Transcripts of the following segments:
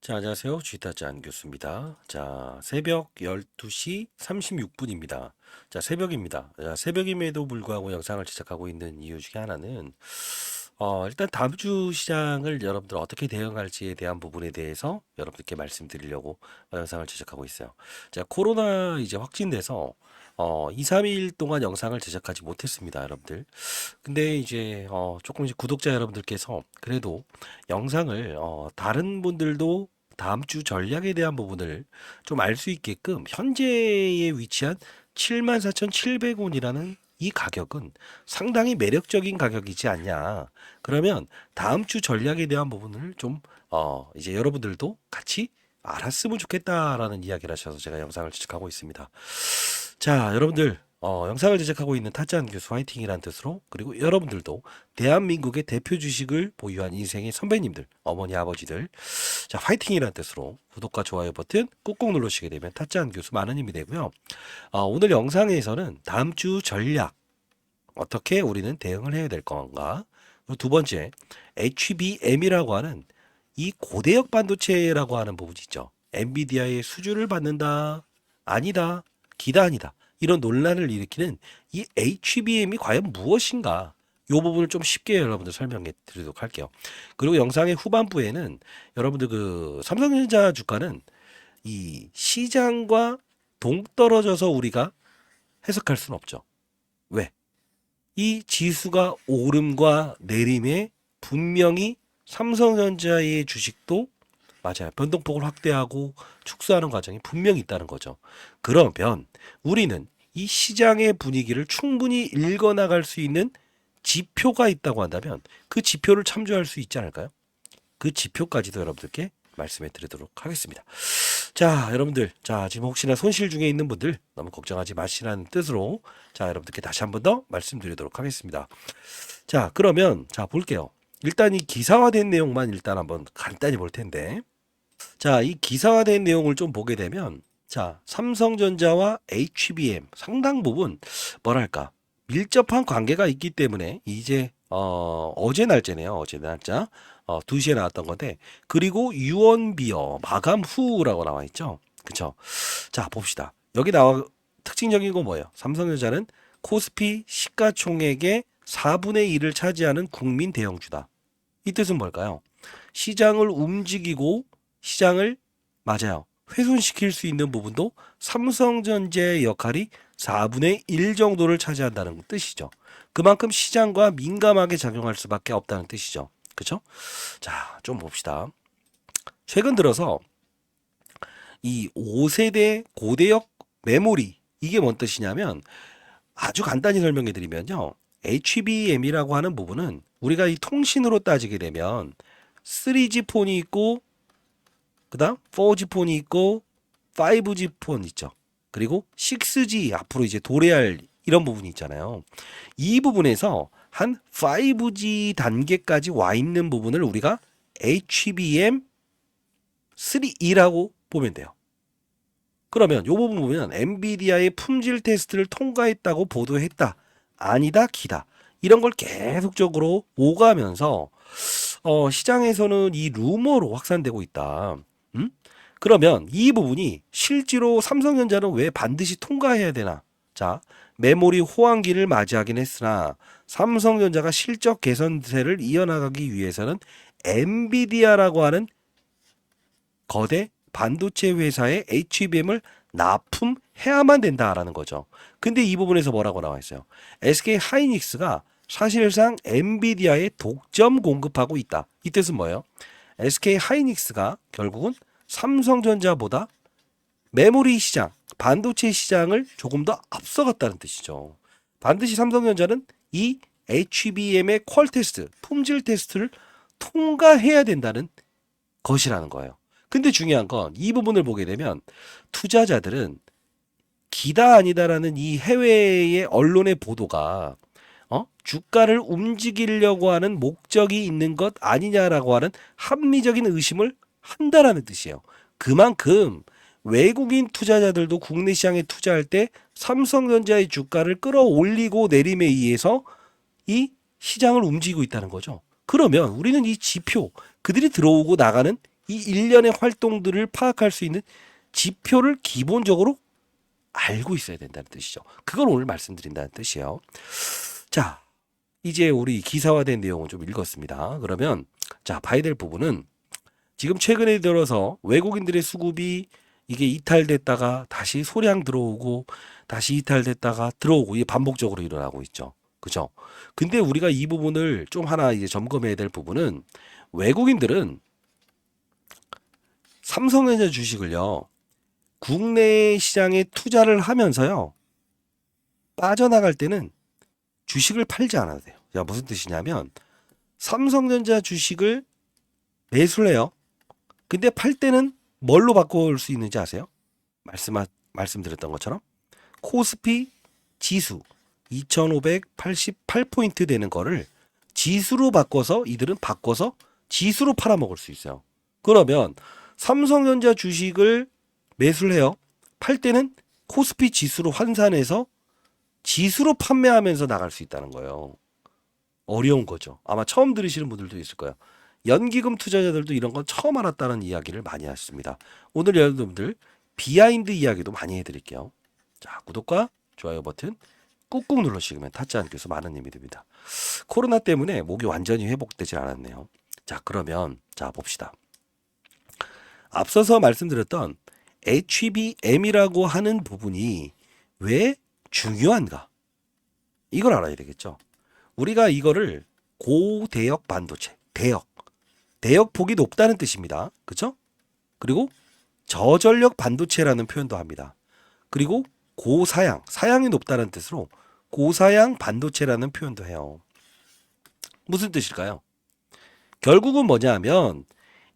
자, 안녕하세요. 쥐타짠 교수입니다. 자, 새벽 12시 36분입니다. 자, 새벽입니다. 자, 새벽임에도 불구하고 영상을 제작하고 있는 이유 중에 하나는, 일단 다음 주 시장을 여러분들 어떻게 대응할지에 대한 부분에 대해서 여러분들께 말씀드리려고 영상을 제작하고 있어요. 자, 코로나 이제 확진돼서, 2, 3일 동안 영상을 제작하지 못했습니다, 여러분들. 근데 이제, 조금 이제 구독자 여러분들께서 그래도 영상을 다른 분들도 다음 주 전략에 대한 부분을 좀 알 수 있게끔 현재에 위치한 74,700원이라는 이 가격은 상당히 매력적인 가격이지 않냐. 그러면 다음 주 전략에 대한 부분을 좀 이제 여러분들도 같이 알았으면 좋겠다라는 이야기를 하셔서 제가 영상을 제작하고 있습니다. 자, 여러분들 영상을 제작하고 있는 타짜한 교수 화이팅이란 뜻으로, 그리고 여러분들도 대한민국의 대표 주식을 보유한 인생의 선배님들, 어머니, 아버지들, 자, 화이팅이란 뜻으로 구독과 좋아요 버튼 꾹꾹 누르시게 되면 타짜한 교수 많은 힘이 되고요. 오늘 영상에서는 다음 주 전략, 어떻게 우리는 대응을 해야 될 건가? 그리고 두 번째, HBM이라고 하는 이 고대역 반도체라고 하는 부분이 있죠. 엔비디아의 수주를 받는다, 아니다, 기다 아니다. 이런 논란을 일으키는 이 HBM이 과연 무엇인가? 이 부분을 좀 쉽게 여러분들 설명해 드리도록 할게요. 그리고 영상의 후반부에는 여러분들 그 삼성전자 주가는 이 시장과 동떨어져서 우리가 해석할 수는 없죠. 왜? 이 지수가 오름과 내림에 분명히 삼성전자의 주식도 맞아요. 변동폭을 확대하고 축소하는 과정이 분명히 있다는 거죠. 그러면 우리는 이 시장의 분위기를 충분히 읽어나갈 수 있는 지표가 있다고 한다면 그 지표를 참조할 수 있지 않을까요? 그 지표까지도 여러분들께 말씀해 드리도록 하겠습니다. 자, 여러분들. 자, 지금 혹시나 손실 중에 있는 분들 너무 걱정하지 마시라는 뜻으로 자, 여러분들께 다시 한 번 더 말씀드리도록 하겠습니다. 자, 그러면 자, 볼게요. 일단 이 기사화된 내용만 일단 한번 간단히 볼 텐데. 자, 이 기사화된 내용을 좀 보게 되면 자, 삼성전자와 HBM 상당 부분 뭐랄까? 밀접한 관계가 있기 때문에 이제 어제 날짜네요. 어제 날짜. 2시에 나왔던 건데, 그리고 유언비어 마감 후라고 나와 있죠. 그쵸? 자, 봅시다. 여기 나와 특징적인 건 뭐예요? 삼성전자는 코스피 시가총액의 4분의 1을 차지하는 국민 대형주다. 이 뜻은 뭘까요? 시장을 움직이고 시장을 맞아요. 훼손시킬 수 있는 부분도 삼성전자의 역할이 4분의 1 정도를 차지한다는 뜻이죠. 그만큼 시장과 민감하게 작용할 수밖에 없다는 뜻이죠. 그렇죠? 자, 좀 봅시다. 최근 들어서 이 5세대 고대역 메모리, 이게 뭔 뜻이냐면 아주 간단히 설명해 드리면요. HBM이라고 하는 부분은 우리가 이 통신으로 따지게 되면 3G 폰이 있고, 그다음 4G 폰이 있고, 5G 폰 있죠. 그리고 6G 앞으로 이제 도래할 이런 부분이 있잖아요. 이 부분에서 한 5G 단계까지 와 있는 부분을 우리가 HBM3E라고 보면 돼요. 그러면 이 부분 보면 엔비디아의 품질 테스트를 통과했다고 보도했다. 아니다, 기다. 이런 걸 계속적으로 오가면서 시장에서는 이 루머로 확산되고 있다. 음? 그러면 이 부분이 실제로 삼성전자는 왜 반드시 통과해야 되나? 자, 메모리 호황기를 맞이하긴 했으나 삼성전자가 실적 개선세를 이어나가기 위해서는 엔비디아라고 하는 거대 반도체 회사의 HBM을 납품해야만 된다라는 거죠. 근데 이 부분에서 뭐라고 나와 있어요? SK 하이닉스가 사실상 엔비디아에 독점 공급하고 있다. 이 뜻은 뭐예요? SK 하이닉스가 결국은 삼성전자보다 메모리 시장, 반도체 시장을 조금 더 앞서갔다는 뜻이죠. 반드시 삼성전자는 이 HBM의 퀄 테스트, 품질 테스트를 통과해야 된다는 것이라는 거예요. 근데 중요한 건 이 부분을 보게 되면 투자자들은 기다 아니다라는 이 해외의 언론의 보도가 주가를 움직이려고 하는 목적이 있는 것 아니냐라고 하는 합리적인 의심을 한다라는 뜻이에요. 그만큼 외국인 투자자들도 국내 시장에 투자할 때 삼성전자의 주가를 끌어올리고 내림에 의해서 이 시장을 움직이고 있다는 거죠. 그러면 우리는 이 지표, 그들이 들어오고 나가는 이 일련의 활동들을 파악할 수 있는 지표를 기본적으로 알고 있어야 된다는 뜻이죠. 그걸 오늘 말씀드린다는 뜻이에요. 자, 이제 우리 기사화된 내용을 좀 읽었습니다. 그러면 자, 봐야 될 부분은 지금 최근에 들어서 외국인들의 수급이 이게 이탈됐다가 다시 소량 들어오고 다시 이탈됐다가 들어오고 이게 반복적으로 일어나고 있죠. 그죠? 근데 우리가 이 부분을 좀 하나 이제 점검해야 될 부분은 외국인들은 삼성전자 주식을요. 국내 시장에 투자를 하면서요. 빠져나갈 때는 주식을 팔지 않아도 돼요. 자, 무슨 뜻이냐면 삼성전자 주식을 매수를 해요. 근데 팔 때는 뭘로 바꿀 수 있는지 아세요? 말씀드렸던 것처럼 코스피 지수 2588포인트 되는 거를 지수로 바꿔서 이들은 바꿔서 지수로 팔아먹을 수 있어요. 그러면 삼성전자 주식을 매수를 해요. 팔 때는 코스피 지수로 환산해서 지수로 판매하면서 나갈 수 있다는 거예요. 어려운 거죠. 아마 처음 들으시는 분들도 있을 거예요. 연기금 투자자들도 이런 건 처음 알았다는 이야기를 많이 하십니다. 오늘 여러분들 비하인드 이야기도 많이 해드릴게요. 자, 구독과 좋아요 버튼 꾹꾹 눌러주시면 타짜 않께서 많은 힘이 됩니다. 코로나 때문에 목이 완전히 회복되질 않았네요. 자, 그러면 자 봅시다. 앞서서 말씀드렸던 HBM이라고 하는 부분이 왜 중요한가? 이걸 알아야 되겠죠. 우리가 이거를 고대역 반도체, 대역폭이 높다는 뜻입니다. 그죠? 그리고 저전력 반도체라는 표현도 합니다. 그리고 고사양, 사양이 높다는 뜻으로 고사양 반도체라는 표현도 해요. 무슨 뜻일까요? 결국은 뭐냐 하면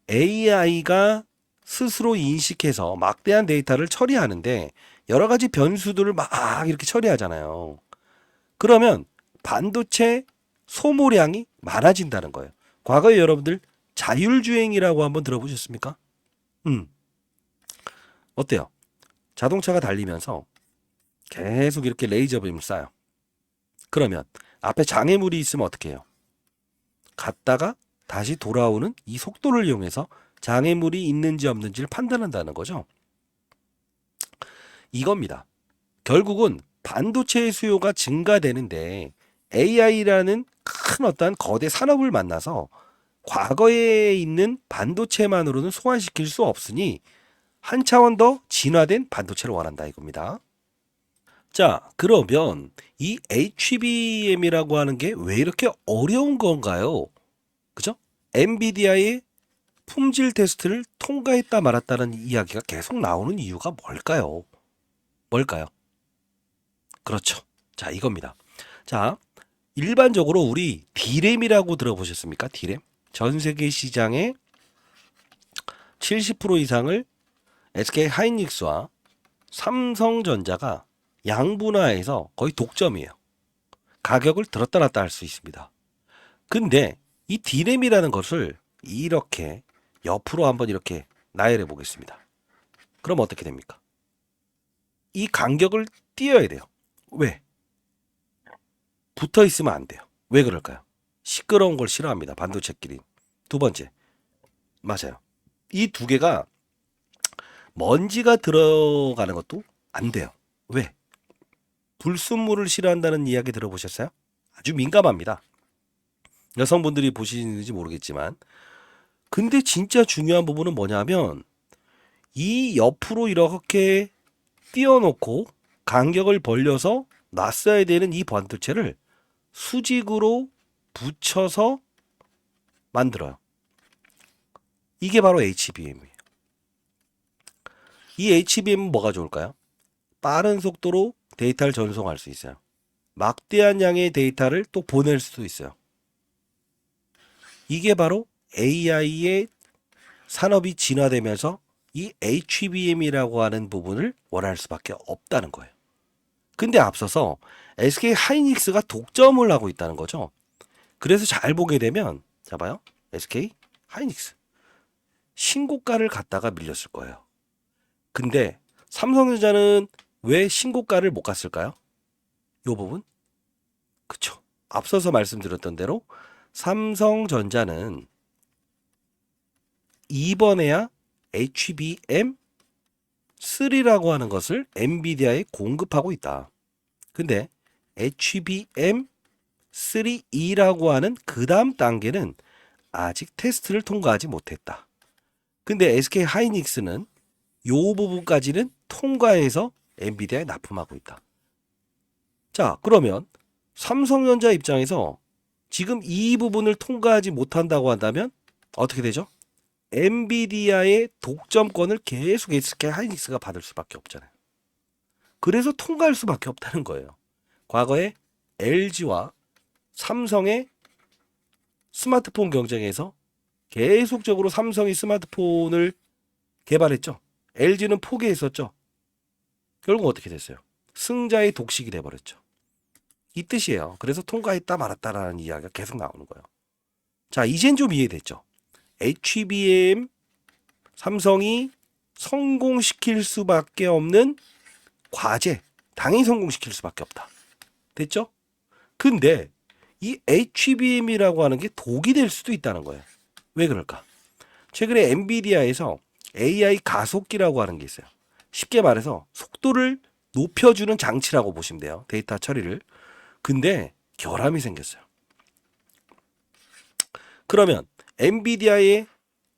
AI가 스스로 인식해서 막대한 데이터를 처리하는데 여러 가지 변수들을 막 이렇게 처리하잖아요. 그러면 반도체 소모량이 많아진다는 거예요. 과거에 여러분들 자율주행이라고 한번 들어보셨습니까? 어때요? 자동차가 달리면서 계속 이렇게 레이저 빔을 쏴요. 그러면 앞에 장애물이 있으면 어떻게 해요? 갔다가 다시 돌아오는 이 속도를 이용해서 장애물이 있는지 없는지를 판단한다는 거죠. 이겁니다. 결국은 반도체의 수요가 증가되는데 AI라는 큰 어떤 거대 산업을 만나서 과거에 있는 반도체만으로는 소화시킬 수 없으니 한 차원 더 진화된 반도체를 원한다 이겁니다. 자, 그러면 이 HBM이라고 하는 게 왜 이렇게 어려운 건가요? 그죠? 엔비디아의 품질 테스트를 통과했다 말았다는 이야기가 계속 나오는 이유가 뭘까요? 뭘까요? 그렇죠. 자, 이겁니다. 자, 일반적으로 우리 D램이라고 들어보셨습니까? D램. 전 세계 시장의 70% 이상을 SK 하이닉스와 삼성전자가 양분화해서 거의 독점이에요. 가격을 들었다 놨다 할 수 있습니다. 근데 이 D램이라는 것을 이렇게 옆으로 한번 이렇게 나열해 보겠습니다. 그럼 어떻게 됩니까? 이 간격을 띄어야 돼요. 왜? 붙어 있으면 안 돼요. 왜 그럴까요? 시끄러운 걸 싫어합니다. 반도체끼리. 두 번째. 맞아요. 이 두 개가 먼지가 들어가는 것도 안 돼요. 왜? 불순물을 싫어한다는 이야기 들어보셨어요? 아주 민감합니다. 여성분들이 보시는지 모르겠지만. 근데 진짜 중요한 부분은 뭐냐면 이 옆으로 이렇게 띄워놓고 간격을 벌려서 놨어야 되는 이 반도체를 수직으로 붙여서 만들어요. 이게 바로 HBM이에요. 이 HBM은 뭐가 좋을까요? 빠른 속도로 데이터를 전송할 수 있어요. 막대한 양의 데이터를 또 보낼 수도 있어요. 이게 바로 AI의 산업이 진화되면서 이 HBM이라고 하는 부분을 원할 수밖에 없다는 거예요. 근데 앞서서 SK 하이닉스가 독점을 하고 있다는 거죠. 그래서 잘 보게 되면 자 봐요. SK 하이닉스 신고가를 갖다가 밀렸을 거예요. 근데 삼성전자는 왜 신고가를 못 갔을까요? 이 부분? 그쵸. 앞서서 말씀드렸던 대로 삼성전자는 이번에야 HBM3라고 하는 것을 엔비디아에 공급하고 있다. 근데 HBM3E라고 하는 그 다음 단계는 아직 테스트를 통과하지 못했다. 근데 SK 하이닉스는 요 부분까지는 통과해서 엔비디아에 납품하고 있다. 자, 그러면 삼성전자 입장에서 지금 이 부분을 통과하지 못한다고 한다면 어떻게 되죠? 엔비디아의 독점권을 계속 SK 하이닉스가 받을 수밖에 없잖아요. 그래서 통과할 수밖에 없다는 거예요. 과거에 LG와 삼성의 스마트폰 경쟁에서 계속적으로 삼성이 스마트폰을 개발했죠. LG는 포기했었죠. 결국 어떻게 됐어요? 승자의 독식이 돼버렸죠. 이 뜻이에요. 그래서 통과했다 말았다라는 이야기가 계속 나오는 거예요. 자, 이젠 좀 이해됐죠? HBM 삼성이 성공시킬 수밖에 없는 과제, 당연히 성공시킬 수밖에 없다. 됐죠? 근데 이 HBM이라고 하는 게 독이 될 수도 있다는 거예요. 왜 그럴까? 최근에 엔비디아에서 AI 가속기라고 하는 게 있어요. 쉽게 말해서 속도를 높여주는 장치라고 보시면 돼요. 데이터 처리를. 근데 결함이 생겼어요. 그러면 엔비디아에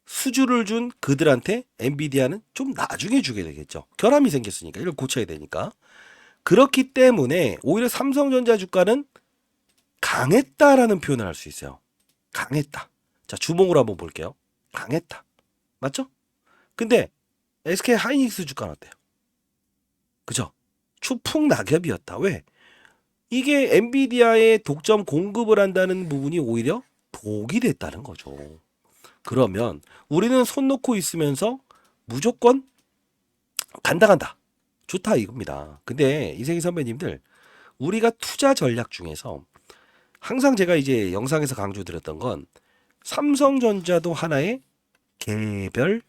수주를 준 그들한테 엔비디아는 좀 나중에 주게 되겠죠. 결함이 생겼으니까 이걸 고쳐야 되니까. 그렇기 때문에 오히려 삼성전자 주가는 강했다라는 표현을 할 수 있어요. 강했다. 자, 주봉으로 한번 볼게요. 강했다. 맞죠? 근데 SK 하이닉스 주가는 어때요? 그죠? 추풍낙엽이었다. 왜? 이게 엔비디아에 독점 공급을 한다는 부분이 오히려 독이 됐다는 거죠. 그러면 우리는 손 놓고 있으면서 무조건 간다. 좋다 이겁니다. 근데 이생희 선배님들, 우리가 투자 전략 중에서 항상 제가 이제 영상에서 강조드렸던 건 삼성전자도 하나의 개별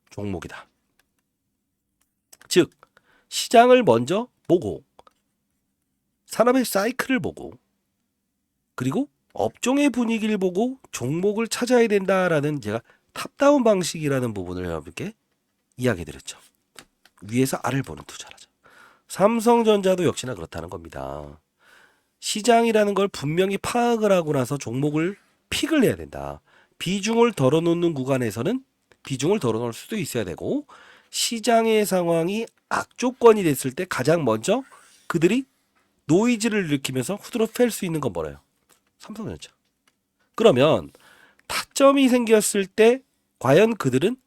종목이다. 즉 시장을 먼저 보고 산업의 사이클을 보고 그리고 업종의 분위기를 보고 종목을 찾아야 된다라는 제가 탑다운 방식이라는 부분을 여러분께 이야기 드렸죠. 위에서 아래를 보는 투자라죠. 삼성전자도 역시나 그렇다는 겁니다. 시장이라는 걸 분명히 파악을 하고 나서 종목을 픽을 해야 된다. 비중을 덜어놓는 구간에서는 비중을 덜어놓을 수도 있어야 되고 시장의 상황이 악조건이 됐을 때 가장 먼저 그들이 노이즈를 일으키면서 후드로 팰 수 있는 건 뭐래요? 삼성전자. 그러면 타점이 생겼을 때 과연 그들은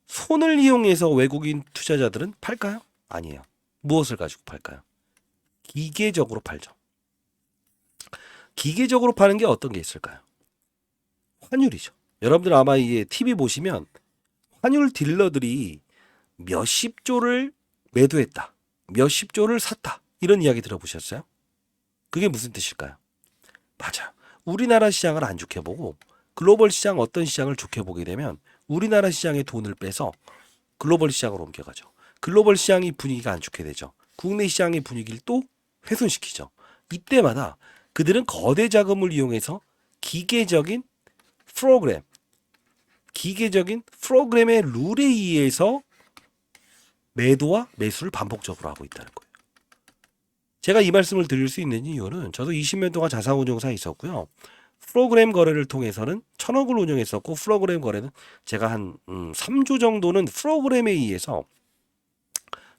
손을 이용해서 외국인 투자자들은 팔까요? 아니에요. 무엇을 가지고 팔까요? 기계적으로 팔죠. 기계적으로 파는 게 어떤 게 있을까요? 환율이죠. 여러분들 아마 이제 TV 보시면 환율 딜러들이 몇십 조를 매도했다. 몇십 조를 샀다. 이런 이야기 들어보셨어요? 그게 무슨 뜻일까요? 맞아. 우리나라 시장을 안 좋게 보고 글로벌 시장 어떤 시장을 좋게 보게 되면 우리나라 시장의 돈을 빼서 글로벌 시장으로 옮겨가죠. 글로벌 시장이 분위기가 안 좋게 되죠. 국내 시장의 분위기를 또 훼손시키죠. 이때마다 그들은 거대 자금을 이용해서 기계적인 프로그램의 룰에 의해서 매도와 매수를 반복적으로 하고 있다는 거예요. 제가 이 말씀을 드릴 수 있는 이유는 저도 20년 동안 자산운용사에 있었고요. 프로그램 거래를 통해서는 1,000억을 운영했었고 프로그램 거래는 제가 한 3조 정도는 프로그램에 의해서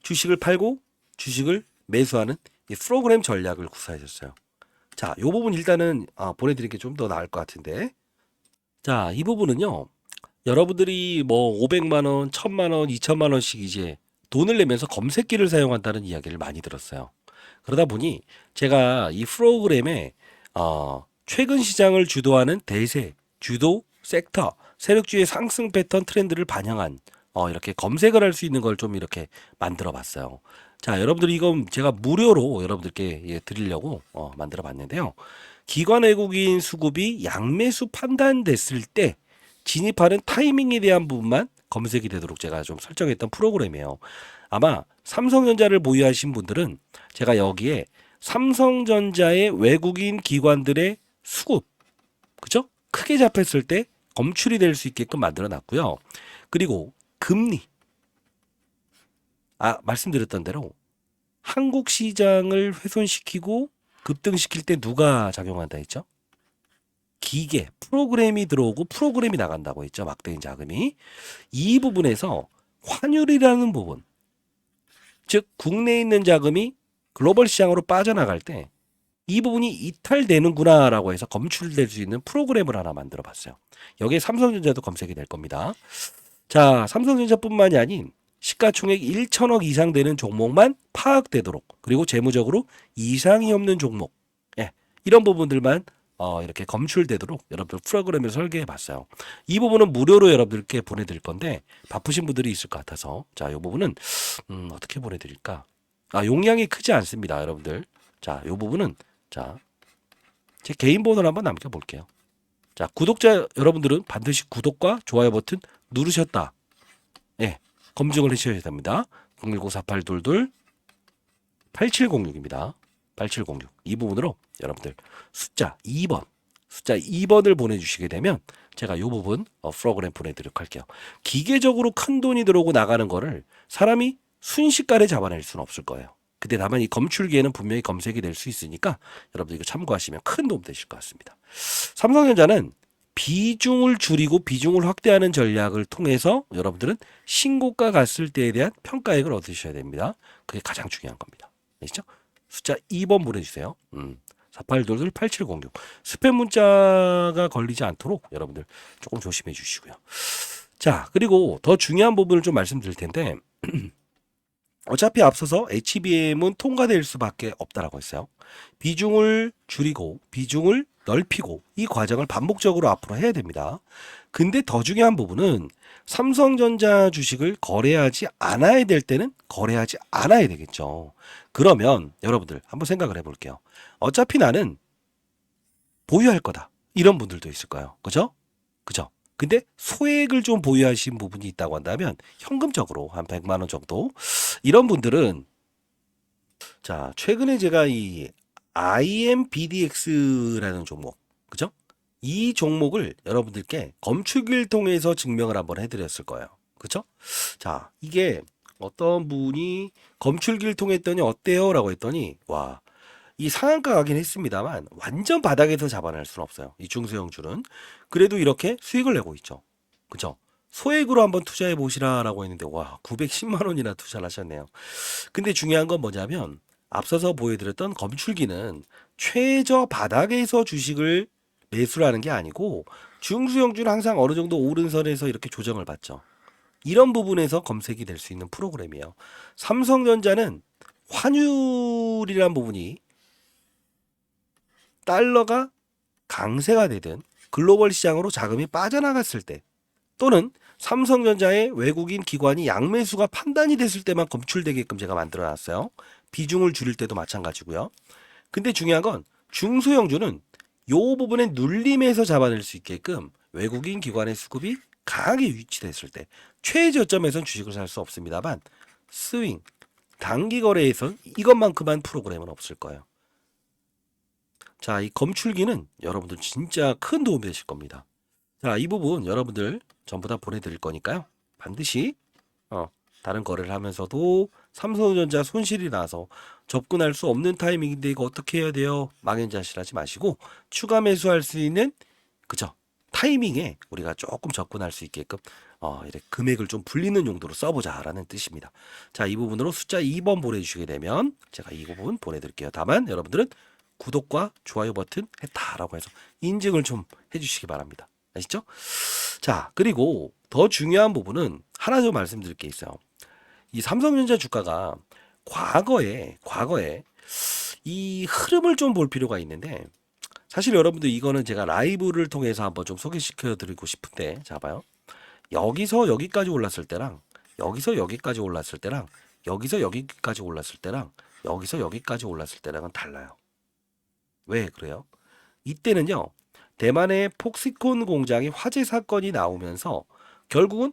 주식을 팔고 주식을 매수하는 이 프로그램 전략을 구사했었어요. 자, 이 부분 일단은 보내드리는 게 좀 더 나을 것 같은데, 자, 이 부분은요. 여러분들이 뭐 500만 원, 1,000만 원, 2,000만 원씩 이제 돈을 내면서 검색기를 사용한다는 이야기를 많이 들었어요. 그러다 보니 제가 이 프로그램에 최근 시장을 주도하는 대세, 주도, 섹터, 세력주의 상승 패턴 트렌드를 반영한 이렇게 검색을 할 수 있는 걸 좀 이렇게 만들어 봤어요. 자, 여러분들 이건 제가 무료로 여러분들께 드리려고 만들어 봤는데요. 기관 외국인 수급이 양매수 판단됐을 때 진입하는 타이밍에 대한 부분만 검색이 되도록 제가 좀 설정했던 프로그램이에요. 아마 삼성전자를 보유하신 분들은 제가 여기에 삼성전자의 외국인 기관들의 수급, 그죠? 크게 잡혔을 때 검출이 될 수 있게끔 만들어 놨고요. 그리고 금리. 말씀드렸던 대로 한국 시장을 훼손시키고 급등시킬 때 누가 작용한다 했죠? 기계, 프로그램이 들어오고 프로그램이 나간다고 했죠. 막대인 자금이. 이 부분에서 환율이라는 부분, 즉 국내에 있는 자금이 글로벌 시장으로 빠져나갈 때 이 부분이 이탈되는구나라고 해서 검출될 수 있는 프로그램을 하나 만들어 봤어요. 여기에 삼성전자도 검색이 될 겁니다. 자, 삼성전자뿐만이 아닌 시가총액 1천억 이상 되는 종목만 파악되도록, 그리고 재무적으로 이상이 없는 종목, 예, 이런 부분들만 이렇게 검출되도록 여러분들 프로그램을 설계해 봤어요. 이 부분은 무료로 여러분들께 보내드릴 건데 바쁘신 분들이 있을 것 같아서, 자, 이 부분은 어떻게 보내드릴까? 용량이 크지 않습니다, 여러분들. 자, 이 부분은, 자, 제 개인 번호를 한번 남겨볼게요. 자, 구독자 여러분들은 반드시 구독과 좋아요 버튼 누르셨다, 예, 검증을 해주셔야 됩니다. 010-4822-8706입니다. 8706. 이 부분으로 여러분들 숫자 2번을 보내주시게 되면 제가 이 부분 프로그램 보내드리도록 할게요. 기계적으로 큰 돈이 들어오고 나가는 거를 사람이 순식간에 잡아낼 수는 없을 거예요. 근데 다만 이 검출기에는 분명히 검색이 될 수 있으니까 여러분들 이거 참고하시면 큰 도움 되실 것 같습니다. 삼성전자는 비중을 줄이고 비중을 확대하는 전략을 통해서 여러분들은 신고가 갔을 때에 대한 평가액을 얻으셔야 됩니다. 그게 가장 중요한 겁니다. 아시죠? 숫자 2번 보내주세요. 4822-8706. 스팸 문자가 걸리지 않도록 여러분들 조금 조심해 주시고요. 자, 그리고 더 중요한 부분을 좀 말씀드릴 텐데 어차피 앞서서 HBM은 통과될 수밖에 없다라고 했어요. 비중을 줄이고 비중을 넓히고 이 과정을 반복적으로 앞으로 해야 됩니다. 근데 더 중요한 부분은 삼성전자 주식을 거래하지 않아야 될 때는 거래하지 않아야 되겠죠. 그러면 여러분들 한번 생각을 해볼게요. 어차피 나는 보유할 거다, 이런 분들도 있을 거예요. 그죠? 그죠? 근데 소액을 좀 보유하신 부분이 있다고 한다면 현금적으로 한 100만 원 정도, 이런 분들은, 자, 최근에 제가 이 IMBDX라는 종목, 그죠? 이 종목을 여러분들께 검출기를 통해서 증명을 한번 해드렸을 거예요. 그죠? 자, 이게 어떤 분이 검출기를 통했더니 어때요? 라고 했더니, 와, 이 상한가 가긴 했습니다만 완전 바닥에서 잡아낼 수는 없어요. 이 중소형주는. 그래도 이렇게 수익을 내고 있죠. 그죠? 소액으로 한번 투자해 보시라라고 했는데, 와, 910만 원이나 투자를 하셨네요. 근데 중요한 건 뭐냐면 앞서서 보여드렸던 검출기는 최저 바닥에서 주식을 매수를 하는 게 아니고 중소형주는 항상 어느 정도 오른 선에서 이렇게 조정을 받죠. 이런 부분에서 검색이 될 수 있는 프로그램이에요. 삼성전자는 환율이란 부분이 달러가 강세가 되든 글로벌 시장으로 자금이 빠져나갔을 때, 또는 삼성전자의 외국인 기관이 양매수가 판단이 됐을 때만 검출되게끔 제가 만들어 놨어요. 비중을 줄일 때도 마찬가지고요. 근데 중요한 건 중소형주는 요 부분에 눌림에서 잡아낼 수 있게끔 외국인 기관의 수급이 강하게 위치됐을 때, 최저점에선 주식을 살 수 없습니다만 스윙, 단기 거래에선 이것만큼만 프로그램은 없을 거예요. 자, 이 검출기는 여러분들 진짜 큰 도움이 되실 겁니다. 자, 이 부분 여러분들 전부 다 보내드릴 거니까요. 반드시 다른 거래를 하면서도 삼성전자 손실이 나서 접근할 수 없는 타이밍인데 이거 어떻게 해야 돼요? 망연자실하지 마시고 추가 매수할 수 있는, 그죠, 타이밍에 우리가 조금 접근할 수 있게끔 이렇게 금액을 좀 불리는 용도로 써보자라는 뜻입니다. 자, 이 부분으로 숫자 2번 보내주시게 되면 제가 이 부분 보내드릴게요. 다만 여러분들은 구독과 좋아요 버튼 했다라고 해서 인증을 좀 해주시기 바랍니다. 아시죠? 자, 그리고 더 중요한 부분은 하나 좀 말씀드릴 게 있어요. 이 삼성전자 주가가 과거에 이 흐름을 좀 볼 필요가 있는데, 사실 여러분들 이거는 제가 라이브를 통해서 한번 좀 소개시켜 드리고 싶은데, 자, 봐요. 여기서 여기까지 올랐을 때랑 여기서 여기까지 올랐을 때랑 여기서 여기까지 올랐을 때랑 여기서 여기까지 올랐을 때랑은 달라요. 왜 그래요? 이때는요, 대만의 폭스콘 공장이 화재 사건이 나오면서 결국은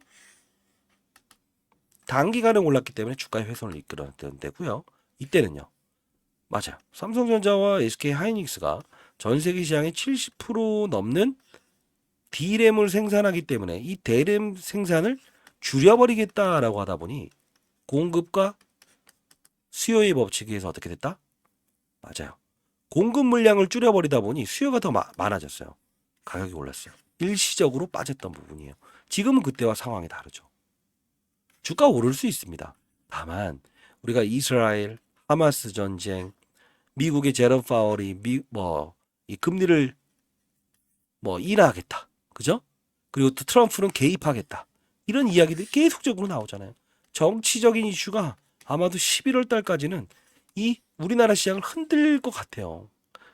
단기간에 올랐기 때문에 주가의 훼손을 이끌었던 데고요. 이때는요, 맞아요, 삼성전자와 SK 하이닉스가 전 세계 시장의 70% 넘는 D램을 생산하기 때문에 이 D램 생산을 줄여버리겠다라고 하다 보니 공급과 수요의 법칙에 의해서 어떻게 됐다? 맞아요. 공급 물량을 줄여버리다 보니 수요가 더 많아졌어요. 가격이 올랐어요. 일시적으로 빠졌던 부분이에요. 지금은 그때와 상황이 다르죠. 주가 오를 수 있습니다. 다만 우리가 이스라엘, 하마스 전쟁, 미국의 제롬 파월이 이 금리를 인하하겠다. 그죠? 그리고 또 트럼프는 개입하겠다. 이런 이야기들이 계속적으로 나오잖아요. 정치적인 이슈가 아마도 11월 달까지는 이 우리나라 시장을 흔들 것 같아요.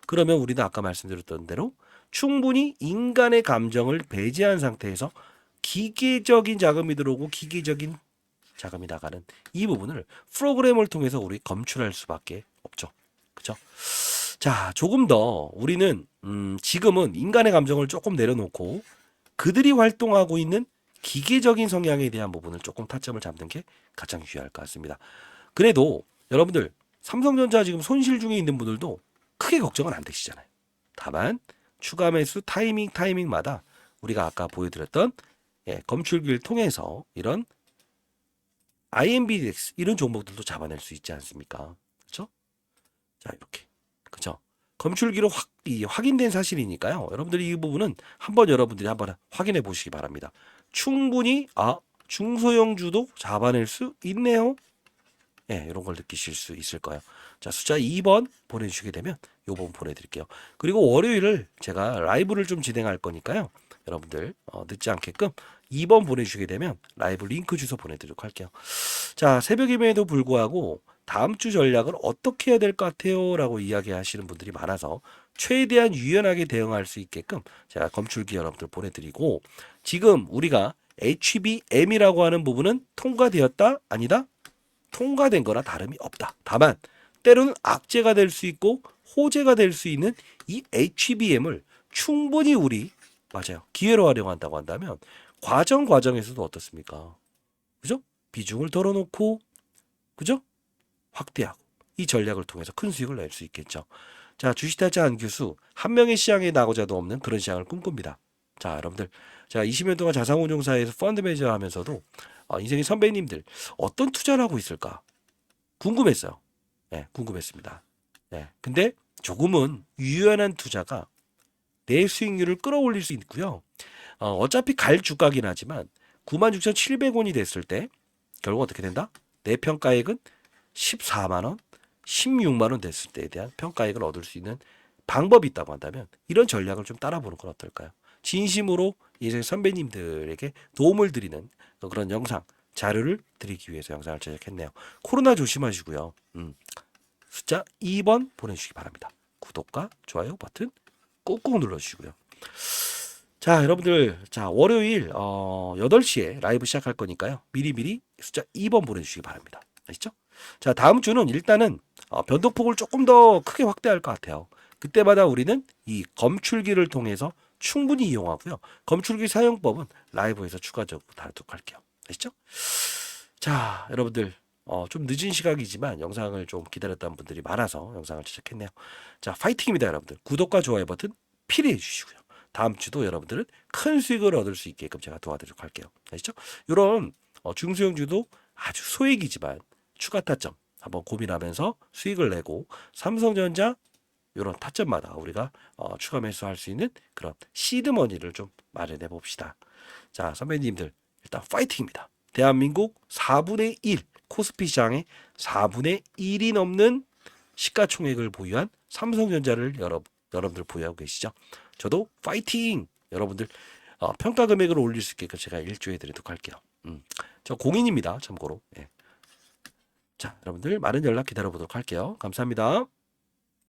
그러면 우리는 아까 말씀드렸던 대로 충분히 인간의 감정을 배제한 상태에서 기계적인 자금이 들어오고 기계적인 자금이 나가는 이 부분을 프로그램을 통해서 우리 검출할 수밖에 없죠. 그죠? 자, 조금 더 우리는 지금은 인간의 감정을 조금 내려놓고 그들이 활동하고 있는 기계적인 성향에 대한 부분을 조금 타점을 잡는 게 가장 유효할 것 같습니다. 그래도 여러분들 삼성전자 지금 손실 중에 있는 분들도 크게 걱정은 안 되시잖아요. 다만 추가 매수 타이밍마다 우리가 아까 보여드렸던 검출기를 통해서 이런 IMBX 이런 종목들도 잡아낼 수 있지 않습니까? 그렇죠? 자, 이렇게. 그죠? 검출기로 확인된 사실이니까요. 여러분들이 이 부분은 여러분들이 한번 확인해 보시기 바랍니다. 충분히 중소형주도 잡아낼 수 있네요. 이런 걸 느끼실 수 있을 거예요. 자, 숫자 2번 보내주시게 되면 요 부분 보내드릴게요. 그리고 월요일을 제가 라이브를 좀 진행할 거니까요. 여러분들 늦지 않게끔 2번 보내주시게 되면 라이브 링크 주소 보내드리도록 할게요. 자, 새벽임에도 불구하고 다음 주 전략을 어떻게 해야 될 것 같아요? 라고 이야기하시는 분들이 많아서 최대한 유연하게 대응할 수 있게끔 제가 검출기 여러분들 보내드리고 지금 우리가 HBM이라고 하는 부분은 통과되었다? 아니다? 통과된 거나 다름이 없다. 다만 때로는 악재가 될 수 있고 호재가 될 수 있는 이 HBM을 충분히 우리 기회로 활용한다고 한다면 과정에서도 어떻습니까? 그죠? 비중을 덜어놓고 그죠? 확대하고 이 전략을 통해서 큰 수익을 낼 수 있겠죠. 자, 주식타자 안규수 한 명의 시장에 나고자도 없는 그런 시장을 꿈꿉니다. 자, 여러분들 제가 20년 동안 자산운용사에서 펀드 매니저 하면서도 인생의 선배님들 어떤 투자를 하고 있을까 궁금했어요. 궁금했습니다. 근데 조금은 유연한 투자가 내 수익률을 끌어올릴 수 있고요. 어차피 갈 주가긴 하지만 96,700원이 됐을 때 결국 어떻게 된다? 내 평가액은 14만 원, 16만 원 됐을 때에 대한 평가액을 얻을 수 있는 방법이 있다고 한다면 이런 전략을 좀 따라보는 건 어떨까요? 진심으로 이제 선배님들에게 도움을 드리는 그런 영상, 자료를 드리기 위해서 영상을 제작했네요. 코로나 조심하시고요. 숫자 2번 보내주시기 바랍니다. 구독과 좋아요 버튼 꾹꾹 눌러주시고요. 자, 여러분들, 자, 월요일 8시에 라이브 시작할 거니까요. 미리미리 숫자 2번 보내주시기 바랍니다. 아시죠? 자, 다음 주는 일단은 변동폭을 조금 더 크게 확대할 것 같아요. 그때마다 우리는 이 검출기를 통해서 충분히 이용하고요. 검출기 사용법은 라이브에서 추가적으로 다루도록 할게요. 아시죠? 자, 여러분들 좀 늦은 시각이지만 영상을 좀 기다렸던 분들이 많아서 영상을 제작했네요. 자, 파이팅입니다, 여러분들. 구독과 좋아요 버튼 필요해 주시고요. 다음 주도 여러분들은 큰 수익을 얻을 수 있게끔 제가 도와드리도록 할게요. 아시죠? 이런 중소형주도 아주 소액이지만 추가 타점 한번 고민하면서 수익을 내고 삼성전자 이런 타점마다 우리가 추가 매수할 수 있는 그런 시드머니를 좀 마련해 봅시다. 자, 선배님들 일단 파이팅입니다. 대한민국 4분의 1 코스피 시장의 4분의 1이 넘는 시가총액을 보유한 삼성전자를 여러분들 보유하고 계시죠? 저도 파이팅! 여러분들 평가 금액을 올릴 수 있게끔 제가 일조해 드리도록 할게요. 저 공인입니다. 참고로. 자, 여러분들 많은 연락 기다려 보도록 할게요. 감사합니다.